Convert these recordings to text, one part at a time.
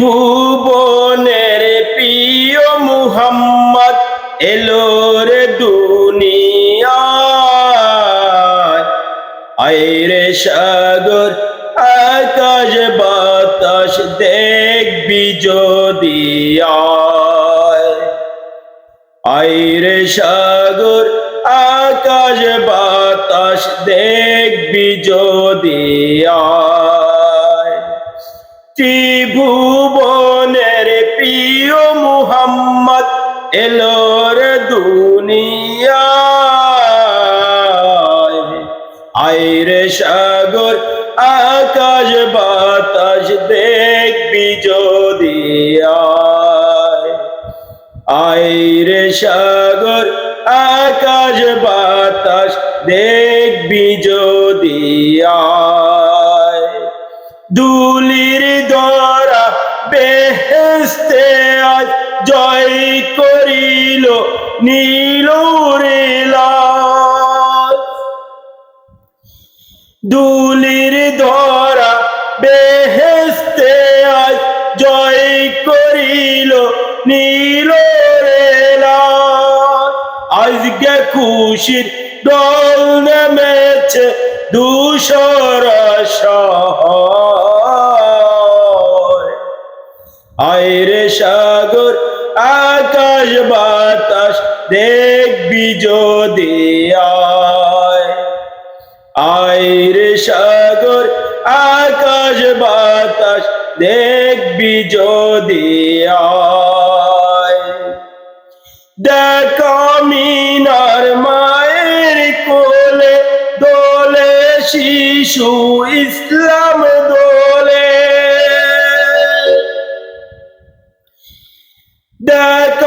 ত্রিভুবনের প্রিয় মুহাম্মদ এলো রে দুনিয়ায়। আয়রে সাগর আকাশ বাতাস দেখবি যদি আয়। আয়রে সাগর আকাশ বাতাস দেখবি যদি আয়। ত্রিভুবনের প্রিয় মুহাম্মদ এলো রে দুনিয়ায়। আয়রে সাগর আকাশ বাতাস দেখবি যদি আয়। আয়রে সাগর আকাশ বাতাস দেখবি যদি আয়। দুলির ধরা বেহেশতে আজ জয় করিল নীলুরে লাল। দুলির ধরা বেহেশতে আজ জয় করিল নীলুরে লাল। আজকে খুশির দল নেমেছে ধূসর শহর। আয়রে সাগর আকাশ বাতাস দেখবি যদি আয়। আয়রে সাগর আকাশ বাতাস দেখবি যদি আয়। দেখ মিনার মায়ের কোলে দোলে শিশু ইসলাম দোলে। দেখ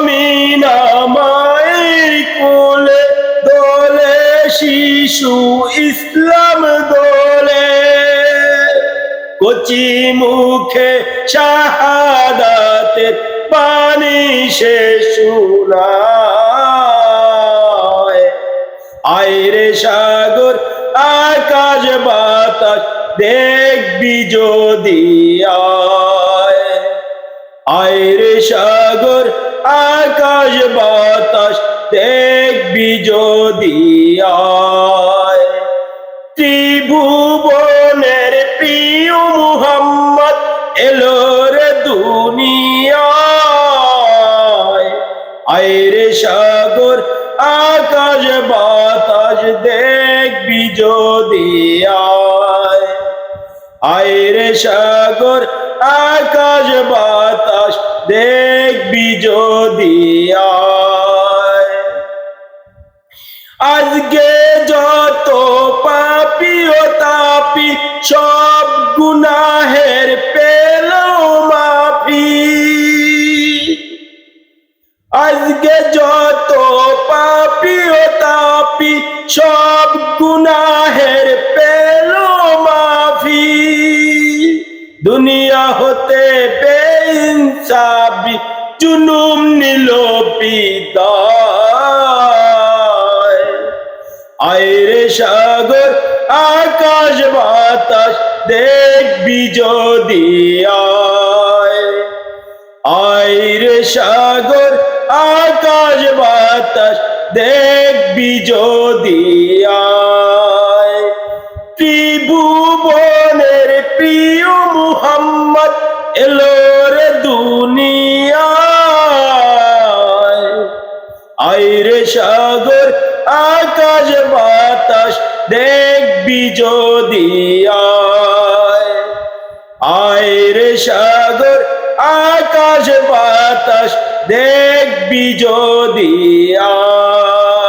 মিনা মায়ের কোলে দোলে শিশু ইসলাম দোলে। কচি মুখে শাহাদাতের বাণী সে শোনায়। আয়রে সাগর আকাশ বাতাস দেখবি যদি আয়। আয়রে সাগর আকাশ বাতাস দেখবি যদি আয়। ত্রিভুবনের প্রিয় মুহাম্মদ এলো রে দুনিয়ায়। আয়রে সাগর আকাশ বাতাস দেখবি যদি আয়। আয়রে সাগর আকাশ বাতাস দেখবি যদি আয়। আজকে যত পাপী ও তাপী সব গুনাহের পেল মাফি। আজকে যত পাপী ও তাপী সব গুনাহের পেল মাফি। দুনিয়া হতে বেইনসাফি জুলুম নিল বিদায়। আয়রে সাগর আকাশ বাতাস দেখবি যদি আয়। আয়রে সাগর আকাশ বাতাস দেখবি যদি আয়। ত্রিভুবনের প্রিয় মুহাম্মদ এলো রে দুনিয়ায়। আয়রে সাগর আকাশ বাতাস দেখবি যদি আয়। আয়রে সাগর আকাশ বাতাস দেখবি যদি আয়।